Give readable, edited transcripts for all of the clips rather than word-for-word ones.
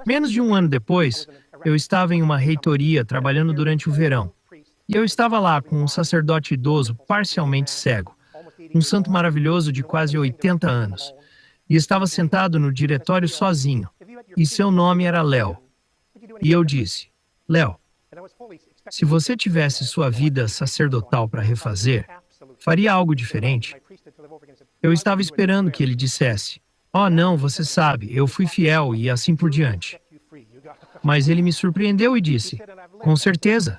Menos de um ano depois, eu estava em uma reitoria trabalhando durante o verão. E eu estava lá com um sacerdote idoso parcialmente cego, um santo maravilhoso de quase 80 anos. E estava sentado no diretório sozinho. E seu nome era Léo. E eu disse: Léo, se você tivesse sua vida sacerdotal para refazer, faria algo diferente? Eu estava esperando que ele dissesse: Oh, não, você sabe, eu fui fiel e assim por diante. Mas ele me surpreendeu e disse: Com certeza.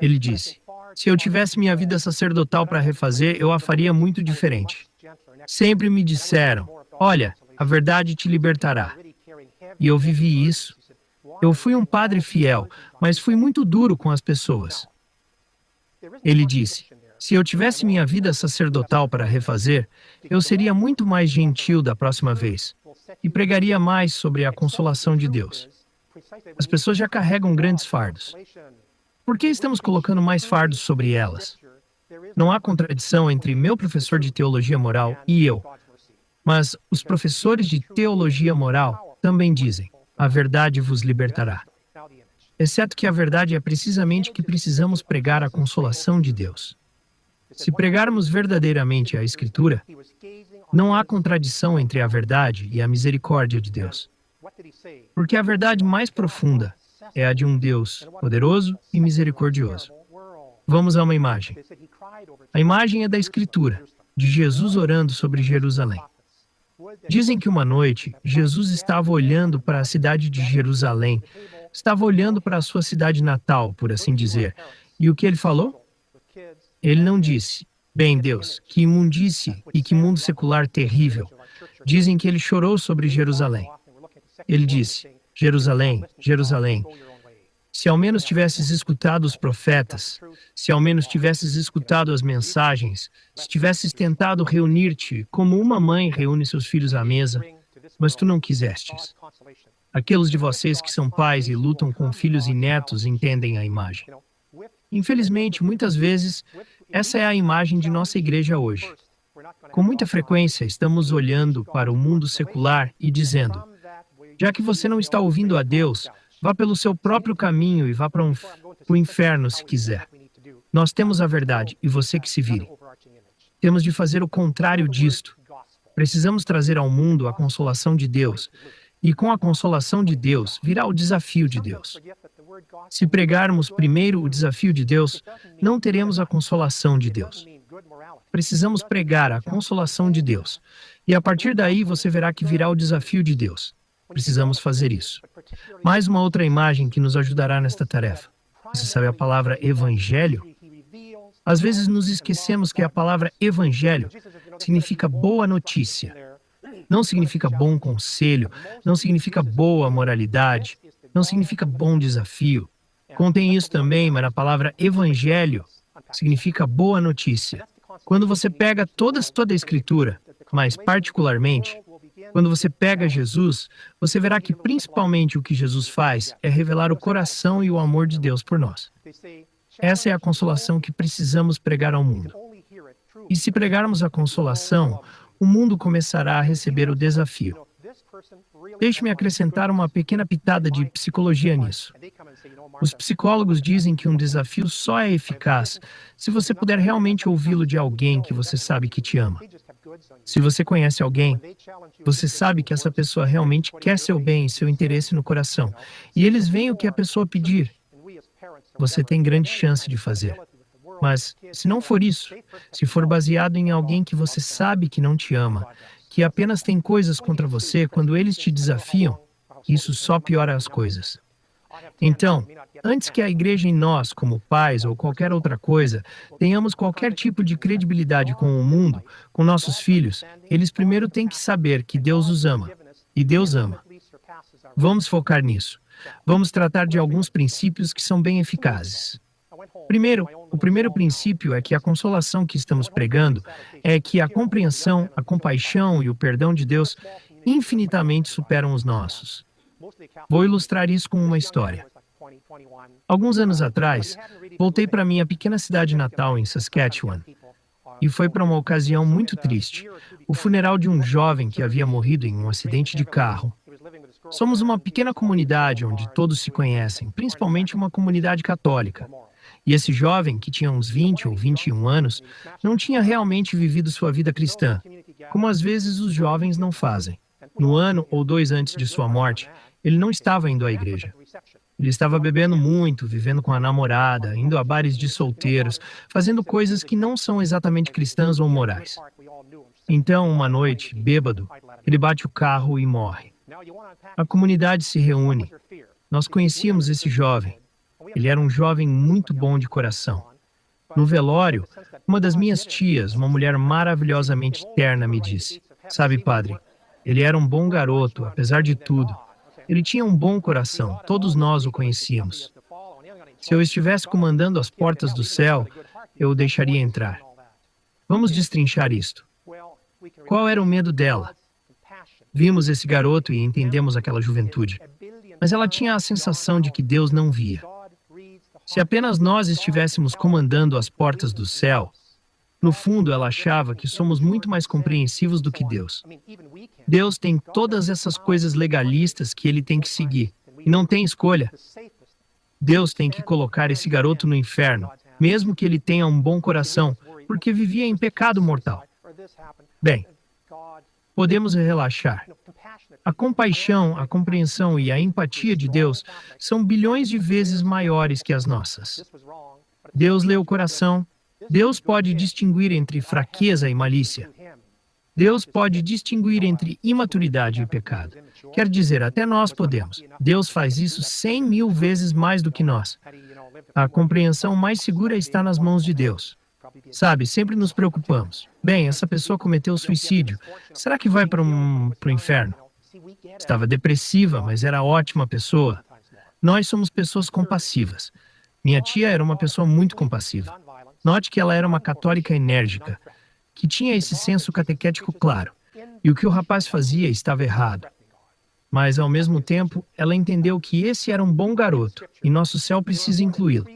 Ele disse: Se eu tivesse minha vida sacerdotal para refazer, eu a faria muito diferente. Sempre me disseram: Olha, a verdade te libertará. E eu vivi isso. Eu fui um padre fiel, mas fui muito duro com as pessoas. Ele disse: Se eu tivesse minha vida sacerdotal para refazer, eu seria muito mais gentil da próxima vez e pregaria mais sobre a consolação de Deus. As pessoas já carregam grandes fardos. Por que estamos colocando mais fardos sobre elas? Não há contradição entre meu professor de teologia moral e eu, mas os professores de teologia moral também dizem: a verdade vos libertará. Exceto que a verdade é precisamente que precisamos pregar a consolação de Deus. Se pregarmos verdadeiramente a Escritura, não há contradição entre a verdade e a misericórdia de Deus. Porque a verdade mais profunda é a de um Deus poderoso e misericordioso. Vamos a uma imagem. A imagem é da Escritura, de Jesus orando sobre Jerusalém. Dizem que uma noite, Jesus estava olhando para a cidade de Jerusalém, estava olhando para a sua cidade natal, por assim dizer. E o que ele falou? Ele não disse: Bem, Deus, que imundície e que mundo secular terrível. Dizem que ele chorou sobre Jerusalém. Ele disse: Jerusalém, Jerusalém, se ao menos tivesses escutado os profetas, se ao menos tivesses escutado as mensagens, se tivesses tentado reunir-te como uma mãe reúne seus filhos à mesa, mas tu não quisestes. Aqueles de vocês que são pais e lutam com filhos e netos entendem a imagem. Infelizmente, muitas vezes, essa é a imagem de nossa igreja hoje. Com muita frequência, estamos olhando para o mundo secular e dizendo: já que você não está ouvindo a Deus, vá pelo seu próprio caminho e vá para o inferno se quiser. Nós temos a verdade e você que se vire. Temos de fazer o contrário disto. Precisamos trazer ao mundo a consolação de Deus. E com a consolação de Deus, virá o desafio de Deus. Se pregarmos primeiro o desafio de Deus, não teremos a consolação de Deus. Precisamos pregar a consolação de Deus. E a partir daí você verá que virá o desafio de Deus. Precisamos fazer isso. Mais uma outra imagem que nos ajudará nesta tarefa. Você sabe a palavra evangelho? Às vezes nos esquecemos que a palavra evangelho significa boa notícia. Não significa bom conselho, não significa boa moralidade, não significa bom desafio. Contém isso também, mas a palavra evangelho significa boa notícia. Quando você pega toda a Escritura, mas particularmente, quando você pega Jesus, você verá que principalmente o que Jesus faz é revelar o coração e o amor de Deus por nós. Essa é a consolação que precisamos pregar ao mundo. E se pregarmos a consolação, o mundo começará a receber o desafio. Deixe-me acrescentar uma pequena pitada de psicologia nisso. Os psicólogos dizem que um desafio só é eficaz se você puder realmente ouvi-lo de alguém que você sabe que te ama. Se você conhece alguém, você sabe que essa pessoa realmente quer seu bem e seu interesse no coração, e eles veem o que a pessoa pedir, você tem grande chance de fazer. Mas, se não for isso, se for baseado em alguém que você sabe que não te ama, que apenas tem coisas contra você, quando eles te desafiam, isso só piora as coisas. Então, antes que a igreja e nós, como pais ou qualquer outra coisa, tenhamos qualquer tipo de credibilidade com o mundo, com nossos filhos, eles primeiro têm que saber que Deus os ama. E Deus ama. Vamos focar nisso. Vamos tratar de alguns princípios que são bem eficazes. Primeiro, o primeiro princípio é que a consolação que estamos pregando é que a compreensão, a compaixão e o perdão de Deus infinitamente superam os nossos. Vou ilustrar isso com uma história. Alguns anos atrás, voltei para minha pequena cidade natal em Saskatchewan. E foi para uma ocasião muito triste, o funeral de um jovem que havia morrido em um acidente de carro. Somos uma pequena comunidade onde todos se conhecem, principalmente uma comunidade católica. E esse jovem, que tinha uns 20 ou 21 anos, não tinha realmente vivido sua vida cristã, como às vezes os jovens não fazem. No ano ou dois antes de sua morte, ele não estava indo à igreja. Ele estava bebendo muito, vivendo com a namorada, indo a bares de solteiros, fazendo coisas que não são exatamente cristãs ou morais. Então, uma noite, bêbado, ele bate o carro e morre. A comunidade se reúne. Nós conhecíamos esse jovem. Ele era um jovem muito bom de coração. No velório, uma das minhas tias, uma mulher maravilhosamente terna, me disse: Sabe, padre, ele era um bom garoto, apesar de tudo. Ele tinha um bom coração, todos nós o conhecíamos. Se eu estivesse comandando as portas do céu, eu o deixaria entrar. Vamos destrinchar isto. Qual era o medo dela? Vimos esse garoto e entendemos aquela juventude. Mas ela tinha a sensação de que Deus não via. Se apenas nós estivéssemos comandando as portas do céu, no fundo ela achava que somos muito mais compreensivos do que Deus. Deus tem todas essas coisas legalistas que ele tem que seguir, e não tem escolha. Deus tem que colocar esse garoto no inferno, mesmo que ele tenha um bom coração, porque vivia em pecado mortal. Bem, podemos relaxar. A compaixão, a compreensão e a empatia de Deus são bilhões de vezes maiores que as nossas. Deus lê o coração. Deus pode distinguir entre fraqueza e malícia. Deus pode distinguir entre imaturidade e pecado. Quer dizer, até nós podemos. Deus faz isso 100.000 vezes mais do que nós. A compreensão mais segura está nas mãos de Deus. Sabe, sempre nos preocupamos. Bem, essa pessoa cometeu suicídio. Será que vai para o inferno? Estava depressiva, mas era ótima pessoa. Nós somos pessoas compassivas. Minha tia era uma pessoa muito compassiva. Note que ela era uma católica enérgica, que tinha esse senso catequético claro. E o que o rapaz fazia estava errado. Mas, ao mesmo tempo, ela entendeu que esse era um bom garoto, e nosso céu precisa incluí-lo.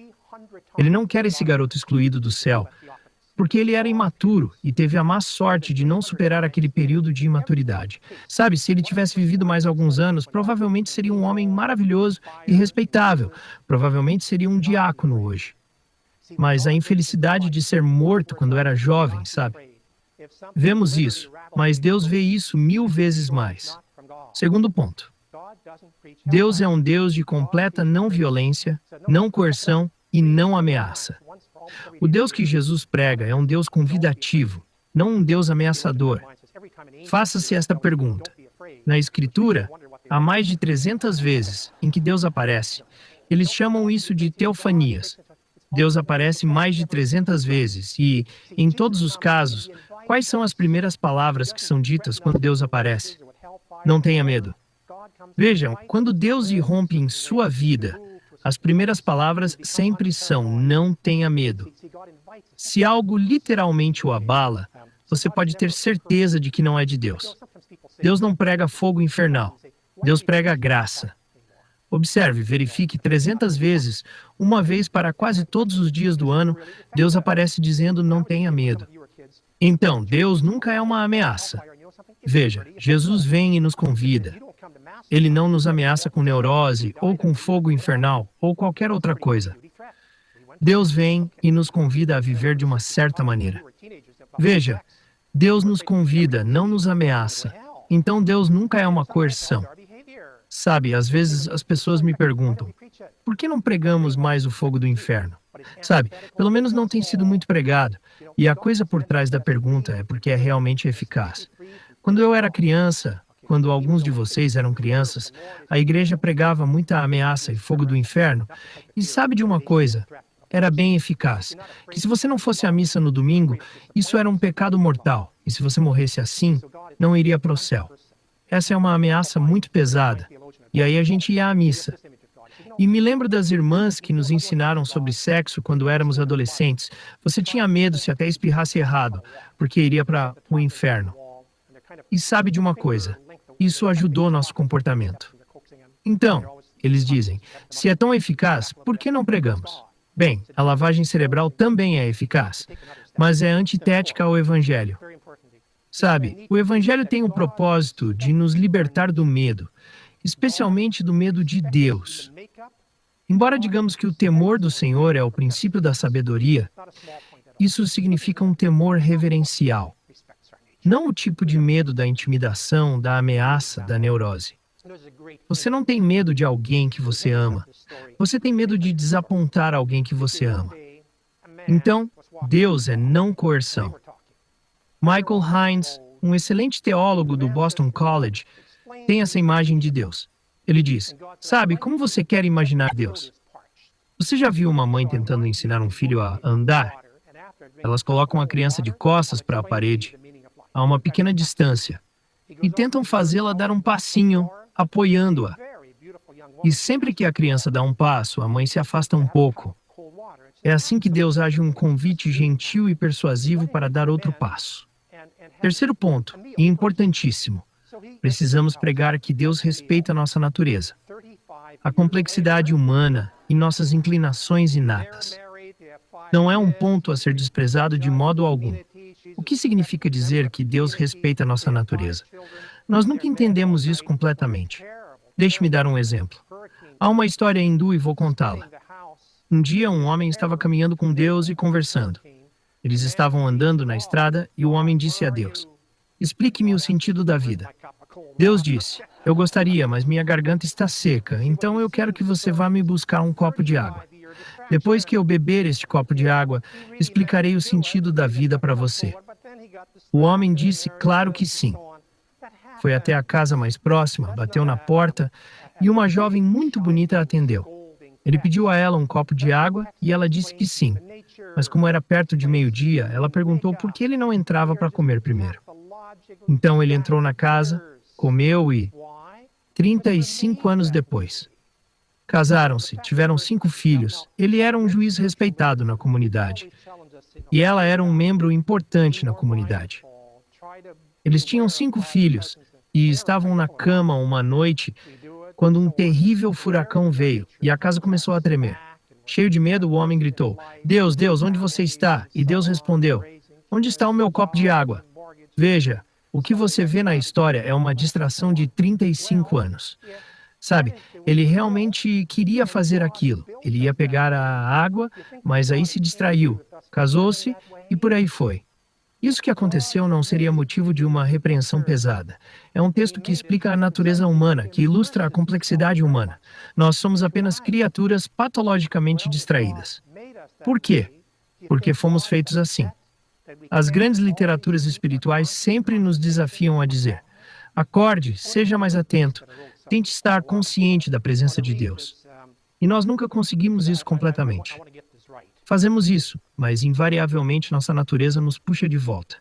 Ele não quer esse garoto excluído do céu, porque ele era imaturo e teve a má sorte de não superar aquele período de imaturidade. Sabe, se ele tivesse vivido mais alguns anos, provavelmente seria um homem maravilhoso e respeitável. Provavelmente seria um diácono hoje. Mas a infelicidade de ser morto quando era jovem, sabe? Vemos isso, mas Deus vê isso 1000 vezes mais. Segundo ponto. Deus é um Deus de completa não violência, não coerção e não ameaça. O Deus que Jesus prega é um Deus convidativo, não um Deus ameaçador. Faça-se esta pergunta. Na Escritura, há mais de 300 vezes em que Deus aparece. Eles chamam isso de teofanias. Deus aparece mais de 300 vezes e, em todos os casos, quais são as primeiras palavras que são ditas quando Deus aparece? Não tenha medo. Vejam, quando Deus irrompe em sua vida, as primeiras palavras sempre são: não tenha medo. Se algo literalmente o abala, você pode ter certeza de que não é de Deus. Deus não prega fogo infernal. Deus prega graça. Observe, verifique 300 vezes, uma vez para quase todos os dias do ano, Deus aparece dizendo: não tenha medo. Então, Deus nunca é uma ameaça. Veja, Jesus vem e nos convida. Ele não nos ameaça com neurose, ou com fogo infernal, ou qualquer outra coisa. Deus vem e nos convida a viver de uma certa maneira. Veja, Deus nos convida, não nos ameaça. Então Deus nunca é uma coerção. Sabe, às vezes as pessoas me perguntam: por que não pregamos mais o fogo do inferno? Sabe, pelo menos não tem sido muito pregado. E a coisa por trás da pergunta é porque é realmente eficaz. Quando eu era criança, quando alguns de vocês eram crianças, a igreja pregava muita ameaça e fogo do inferno. E sabe de uma coisa? Era bem eficaz. Que se você não fosse à missa no domingo, isso era um pecado mortal. E se você morresse assim, não iria para o céu. Essa é uma ameaça muito pesada. E aí a gente ia à missa. E me lembro das irmãs que nos ensinaram sobre sexo quando éramos adolescentes. Você tinha medo se até espirrasse errado, porque iria para o inferno. E sabe de uma coisa? Isso ajudou nosso comportamento. Então, eles dizem, se é tão eficaz, por que não pregamos? Bem, a lavagem cerebral também é eficaz, mas é antitética ao Evangelho. Sabe, o Evangelho tem o propósito de nos libertar do medo. especialmente do medo de Deus. Embora digamos que o temor do Senhor é o princípio da sabedoria, isso significa um temor reverencial, não o tipo de medo da intimidação, da ameaça, da neurose. Você não tem medo de alguém que você ama. Você tem medo de desapontar alguém que você ama. Então, Deus é não coerção. Michael Hines, um excelente teólogo do Boston College, tem essa imagem de Deus. Ele diz: sabe, como você quer imaginar Deus? Você já viu uma mãe tentando ensinar um filho a andar? Elas colocam a criança de costas para a parede, a uma pequena distância, e tentam fazê-la dar um passinho, apoiando-a. E sempre que a criança dá um passo, a mãe se afasta um pouco. É assim que Deus age, um convite gentil e persuasivo para dar outro passo. Terceiro ponto, e importantíssimo: precisamos pregar que Deus respeita a nossa natureza, a complexidade humana e nossas inclinações inatas. Não é um ponto a ser desprezado de modo algum. O que significa dizer que Deus respeita a nossa natureza? Nós nunca entendemos isso completamente. Deixe-me dar um exemplo. Há uma história hindu e vou contá-la. Um dia, um homem estava caminhando com Deus e conversando. Eles estavam andando na estrada e o homem disse a Deus: explique-me o sentido da vida. Deus disse: eu gostaria, mas minha garganta está seca, então eu quero que você vá me buscar um copo de água. Depois que eu beber este copo de água, explicarei o sentido da vida para você. O homem disse: claro que sim. Foi até a casa mais próxima, bateu na porta e uma jovem muito bonita atendeu. Ele pediu a ela um copo de água e ela disse que sim. Mas como era perto de meio-dia, ela perguntou por que ele não entrava para comer primeiro. Então ele entrou na casa, comeu e, 35 anos depois, casaram-se, tiveram 5 filhos. Ele era um juiz respeitado na comunidade e ela era um membro importante na comunidade. Eles tinham 5 filhos e estavam na cama uma noite quando um terrível furacão veio e a casa começou a tremer. Cheio de medo, o homem gritou: Deus, Deus, onde você está? E Deus respondeu: onde está o meu copo de água? Veja, o que você vê na história é uma distração de 35 anos. Sabe, ele realmente queria fazer aquilo. Ele ia pegar a água, mas aí se distraiu, casou-se e por aí foi. Isso que aconteceu não seria motivo de uma repreensão pesada. É um texto que explica a natureza humana, que ilustra a complexidade humana. Nós somos apenas criaturas patologicamente distraídas. Por quê? Porque fomos feitos assim. As grandes literaturas espirituais sempre nos desafiam a dizer: acorde, seja mais atento, tente estar consciente da presença de Deus. E nós nunca conseguimos isso completamente. Fazemos isso, mas invariavelmente nossa natureza nos puxa de volta.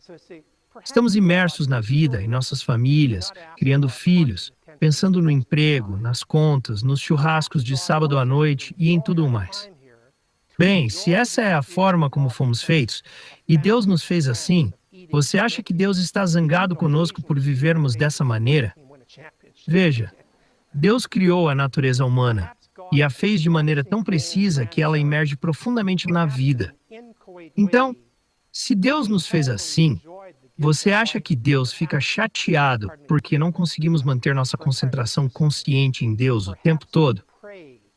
Estamos imersos na vida, em nossas famílias, criando filhos, pensando no emprego, nas contas, nos churrascos de sábado à noite e em tudo mais. Bem, se essa é a forma como fomos feitos, e Deus nos fez assim, você acha que Deus está zangado conosco por vivermos dessa maneira? Veja, Deus criou a natureza humana e a fez de maneira tão precisa que ela emerge profundamente na vida. Então, se Deus nos fez assim, você acha que Deus fica chateado porque não conseguimos manter nossa concentração consciente em Deus o tempo todo?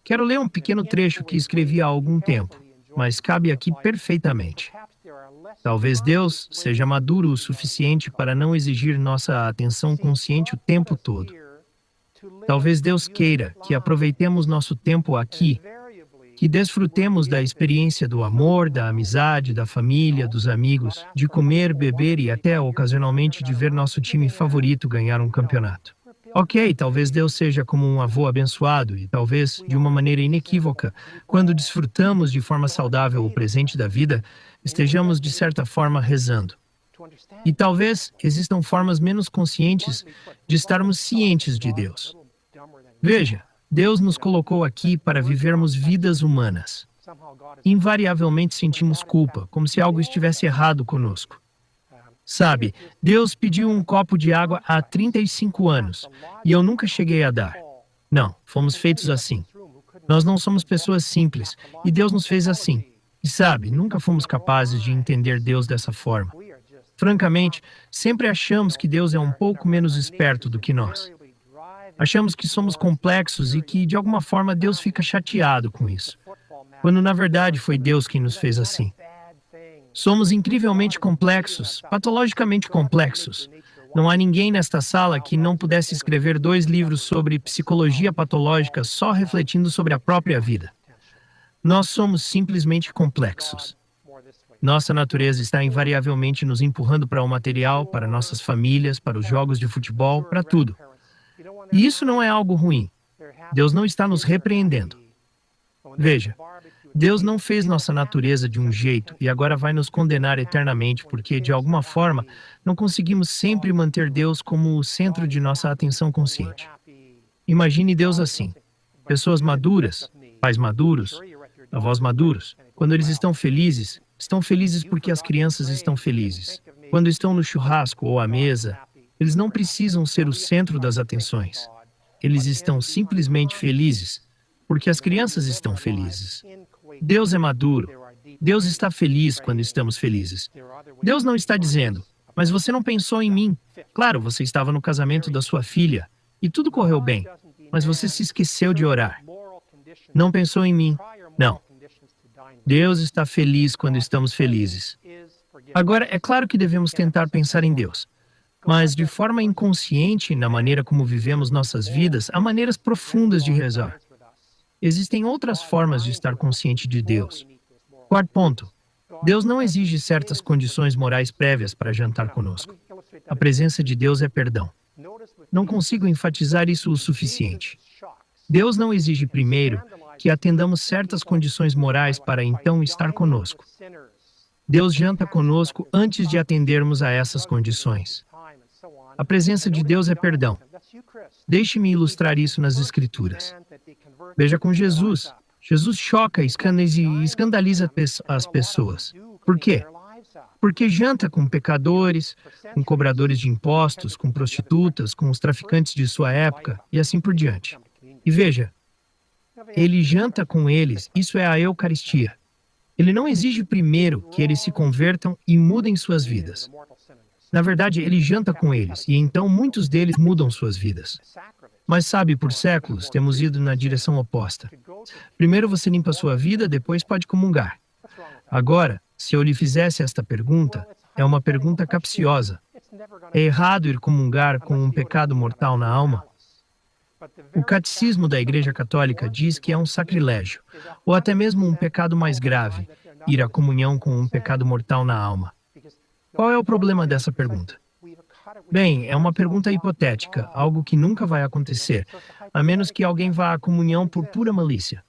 Quero ler um pequeno trecho que escrevi há algum tempo, mas cabe aqui perfeitamente. Talvez Deus seja maduro o suficiente para não exigir nossa atenção consciente o tempo todo. Talvez Deus queira que aproveitemos nosso tempo aqui, que desfrutemos da experiência do amor, da amizade, da família, dos amigos, de comer, beber e até ocasionalmente de ver nosso time favorito ganhar um campeonato. Ok, talvez Deus seja como um avô abençoado e talvez, de uma maneira inequívoca, quando desfrutamos de forma saudável o presente da vida, estejamos de certa forma rezando. E talvez existam formas menos conscientes de estarmos cientes de Deus. Veja, Deus nos colocou aqui para vivermos vidas humanas. Invariavelmente sentimos culpa, como se algo estivesse errado conosco. Sabe, Deus pediu um copo de água há 35 anos e eu nunca cheguei a dar. Não, fomos feitos assim. Nós não somos pessoas simples e Deus nos fez assim. E sabe, nunca fomos capazes de entender Deus dessa forma. Francamente, sempre achamos que Deus é um pouco menos esperto do que nós. Achamos que somos complexos e que, de alguma forma, Deus fica chateado com isso, quando na verdade foi Deus quem nos fez assim. Somos incrivelmente complexos, patologicamente complexos. Não há ninguém nesta sala que não pudesse escrever 2 livros sobre psicologia patológica só refletindo sobre a própria vida. Nós somos simplesmente complexos. Nossa natureza está invariavelmente nos empurrando para o material, para nossas famílias, para os jogos de futebol, para tudo. E isso não é algo ruim. Deus não está nos repreendendo. Veja, Deus não fez nossa natureza de um jeito e agora vai nos condenar eternamente porque, de alguma forma, não conseguimos sempre manter Deus como o centro de nossa atenção consciente. Imagine Deus assim: pessoas maduras, pais maduros, avós maduros. Quando eles estão felizes porque as crianças estão felizes. Quando estão no churrasco ou à mesa, eles não precisam ser o centro das atenções. Eles estão simplesmente felizes porque as crianças estão felizes. Deus é maduro. Deus está feliz quando estamos felizes. Deus não está dizendo, mas você não pensou em mim. Claro, você estava no casamento da sua filha e tudo correu bem, mas você se esqueceu de orar. Não pensou em mim. Não. Deus está feliz quando estamos felizes. Agora, é claro que devemos tentar pensar em Deus, mas de forma inconsciente, na maneira como vivemos nossas vidas, há maneiras profundas de rezar. Existem outras formas de estar consciente de Deus. Quarto ponto. Deus não exige certas condições morais prévias para jantar conosco. A presença de Deus é perdão. Não consigo enfatizar isso o suficiente. Deus não exige primeiro que atendamos certas condições morais para então estar conosco. Deus janta conosco antes de atendermos a essas condições. A presença de Deus é perdão. Deixe-me ilustrar isso nas Escrituras. Veja com Jesus. Jesus choca e escandaliza as pessoas. Por quê? Porque janta com pecadores, com cobradores de impostos, com prostitutas, com os traficantes de sua época e assim por diante. E veja, ele janta com eles, isso é a Eucaristia. Ele não exige primeiro que eles se convertam e mudem suas vidas. Na verdade, ele janta com eles e então muitos deles mudam suas vidas. Mas sabe, por séculos, temos ido na direção oposta. Primeiro você limpa sua vida, depois pode comungar. Agora, se eu lhe fizesse esta pergunta, é uma pergunta capciosa. É errado ir comungar com um pecado mortal na alma? O catecismo da Igreja Católica diz que é um sacrilégio, ou até mesmo um pecado mais grave, ir à comunhão com um pecado mortal na alma. Qual é o problema dessa pergunta? Bem, é uma pergunta hipotética, algo que nunca vai acontecer, a menos que alguém vá à comunhão por pura malícia.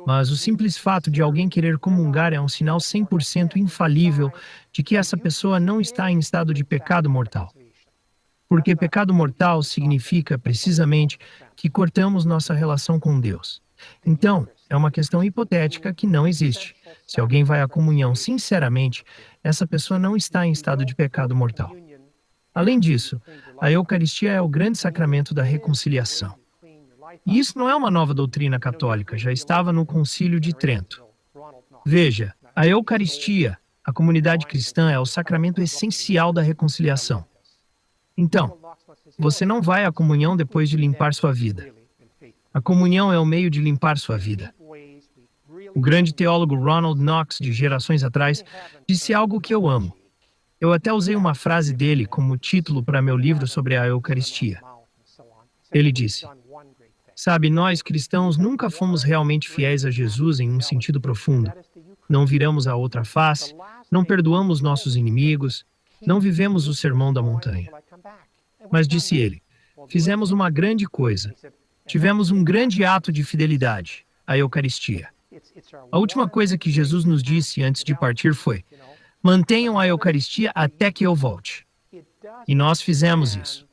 Mas o simples fato de alguém querer comungar é um sinal 100% infalível de que essa pessoa não está em estado de pecado mortal. Porque pecado mortal significa, precisamente, que cortamos nossa relação com Deus. Então, é uma questão hipotética que não existe. Se alguém vai à comunhão sinceramente, essa pessoa não está em estado de pecado mortal. Além disso, a Eucaristia é o grande sacramento da reconciliação. E isso não é uma nova doutrina católica, já estava no Concílio de Trento. Veja, a Eucaristia, a comunidade cristã, é o sacramento essencial da reconciliação. Então, você não vai à comunhão depois de limpar sua vida. A comunhão é o meio de limpar sua vida. O grande teólogo Ronald Knox, de gerações atrás, disse algo que eu amo. Eu até usei uma frase dele como título para meu livro sobre a Eucaristia. Ele disse: sabe, nós cristãos nunca fomos realmente fiéis a Jesus em um sentido profundo. Não viramos a outra face, não perdoamos nossos inimigos, não vivemos o sermão da montanha. Mas disse ele, fizemos uma grande coisa. Tivemos um grande ato de fidelidade, a Eucaristia. A última coisa que Jesus nos disse antes de partir foi: mantenham a Eucaristia até que eu volte. E nós fizemos isso.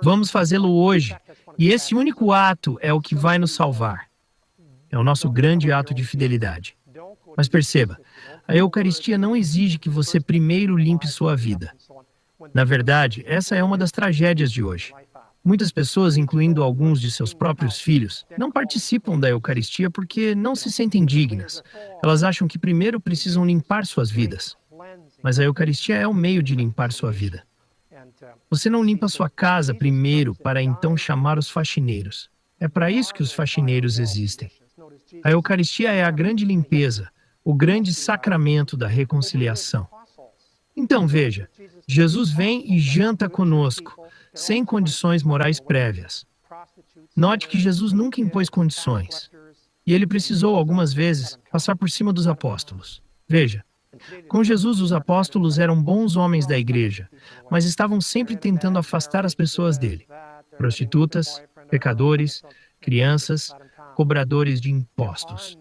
Vamos fazê-lo hoje. E esse único ato é o que vai nos salvar. É o nosso grande ato de fidelidade. Mas perceba, a Eucaristia não exige que você primeiro limpe sua vida. Na verdade, essa é uma das tragédias de hoje. Muitas pessoas, incluindo alguns de seus próprios filhos, não participam da Eucaristia porque não se sentem dignas. Elas acham que primeiro precisam limpar suas vidas. Mas a Eucaristia é o meio de limpar sua vida. Você não limpa sua casa primeiro para então chamar os faxineiros. É para isso que os faxineiros existem. A Eucaristia é a grande limpeza, o grande sacramento da reconciliação. Então veja, Jesus vem e janta conosco, sem condições morais prévias. Note que Jesus nunca impôs condições. E ele precisou, algumas vezes, passar por cima dos apóstolos. Veja, com Jesus os apóstolos eram bons homens da igreja, mas estavam sempre tentando afastar as pessoas dele. Prostitutas, pecadores, crianças, cobradores de impostos.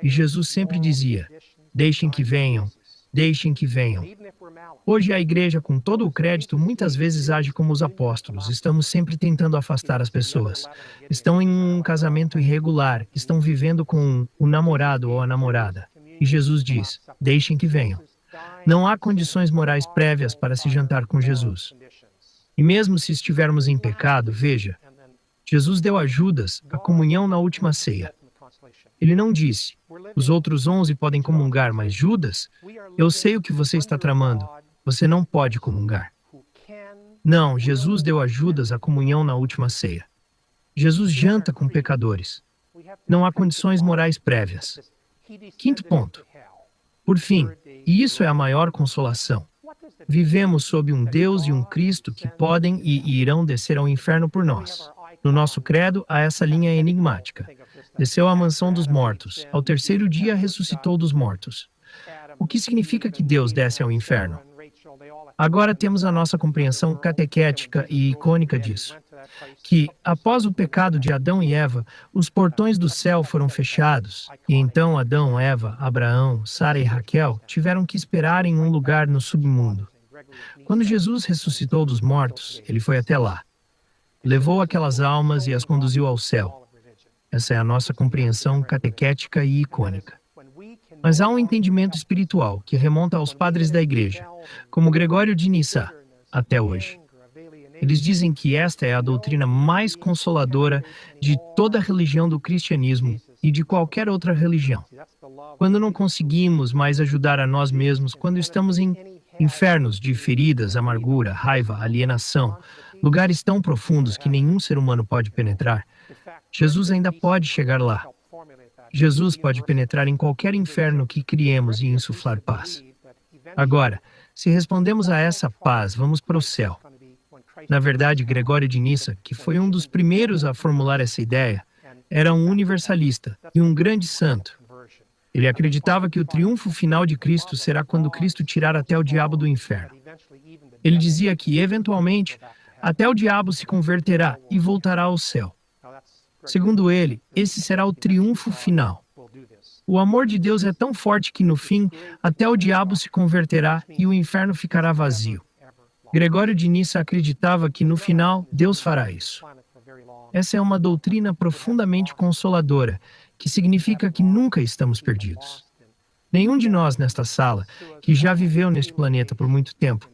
E Jesus sempre dizia: deixem que venham, deixem que venham. Hoje a igreja, com todo o crédito, muitas vezes age como os apóstolos. Estamos sempre tentando afastar as pessoas. Estão em um casamento irregular, estão vivendo com o namorado ou a namorada. E Jesus diz: deixem que venham. Não há condições morais prévias para se jantar com Jesus. E mesmo se estivermos em pecado, veja, Jesus deu a Judas a comunhão na última ceia. Ele não disse: os outros 11 podem comungar, mas Judas, eu sei o que você está tramando. Você não pode comungar. Não, Jesus deu a Judas a comunhão na última ceia. Jesus janta com pecadores. Não há condições morais prévias. Quinto ponto. Por fim, e isso é a maior consolação, vivemos sob um Deus e um Cristo que podem e irão descer ao inferno por nós. No nosso credo, há essa linha enigmática. Desceu à mansão dos mortos, ao terceiro dia ressuscitou dos mortos. O que significa que Deus desce ao inferno? Agora temos a nossa compreensão catequética e icônica disso. Que, após o pecado de Adão e Eva, os portões do céu foram fechados, e então Adão, Eva, Abraão, Sara e Raquel tiveram que esperar em um lugar no submundo. Quando Jesus ressuscitou dos mortos, ele foi até lá. Levou aquelas almas e as conduziu ao céu. Essa é a nossa compreensão catequética e icônica. Mas há um entendimento espiritual que remonta aos padres da Igreja, como Gregório de Nissa, até hoje. Eles dizem que esta é a doutrina mais consoladora de toda a religião do cristianismo e de qualquer outra religião. Quando não conseguimos mais ajudar a nós mesmos, quando estamos em infernos de feridas, amargura, raiva, alienação, lugares tão profundos que nenhum ser humano pode penetrar, Jesus ainda pode chegar lá. Jesus pode penetrar em qualquer inferno que criemos e insuflar paz. Agora, se respondemos a essa paz, vamos para o céu. Na verdade, Gregório de Nissa, que foi um dos primeiros a formular essa ideia, era um universalista e um grande santo. Ele acreditava que o triunfo final de Cristo será quando Cristo tirar até o diabo do inferno. Ele dizia que, eventualmente, até o diabo se converterá e voltará ao céu. Segundo ele, esse será o triunfo final. O amor de Deus é tão forte que, no fim, até o diabo se converterá e o inferno ficará vazio. Gregório de Nissa acreditava que, no final, Deus fará isso. Essa é uma doutrina profundamente consoladora, que significa que nunca estamos perdidos. Nenhum de nós nesta sala, que já viveu neste planeta por muito tempo,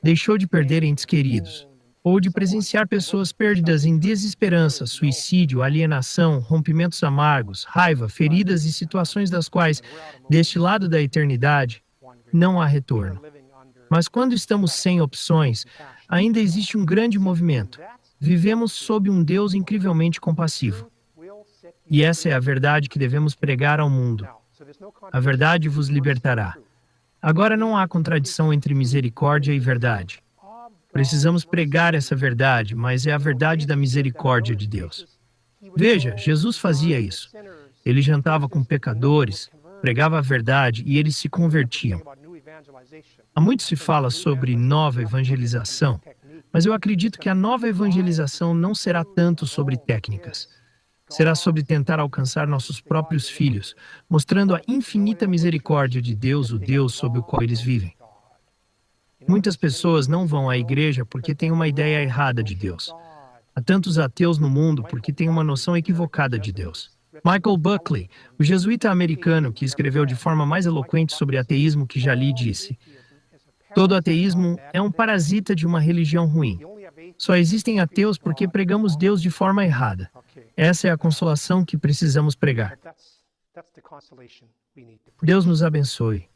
deixou de perder entes queridos, ou de presenciar pessoas perdidas em desesperança, suicídio, alienação, rompimentos amargos, raiva, feridas e situações das quais, deste lado da eternidade, não há retorno. Mas quando estamos sem opções, ainda existe um grande movimento. Vivemos sob um Deus incrivelmente compassivo. E essa é a verdade que devemos pregar ao mundo. A verdade vos libertará. Agora não há contradição entre misericórdia e verdade. Precisamos pregar essa verdade, mas é a verdade da misericórdia de Deus. Veja, Jesus fazia isso. Ele jantava com pecadores, pregava a verdade e eles se convertiam. Há muito se fala sobre nova evangelização, mas eu acredito que a nova evangelização não será tanto sobre técnicas. Será sobre tentar alcançar nossos próprios filhos, mostrando a infinita misericórdia de Deus, o Deus sob o qual eles vivem. Muitas pessoas não vão à igreja porque têm uma ideia errada de Deus. Há tantos ateus no mundo porque têm uma noção equivocada de Deus. Michael Buckley, o jesuíta americano que escreveu de forma mais eloquente sobre ateísmo que já li, disse: todo ateísmo é um parasita de uma religião ruim. Só existem ateus porque pregamos Deus de forma errada. Essa é a consolação que precisamos pregar. Deus nos abençoe.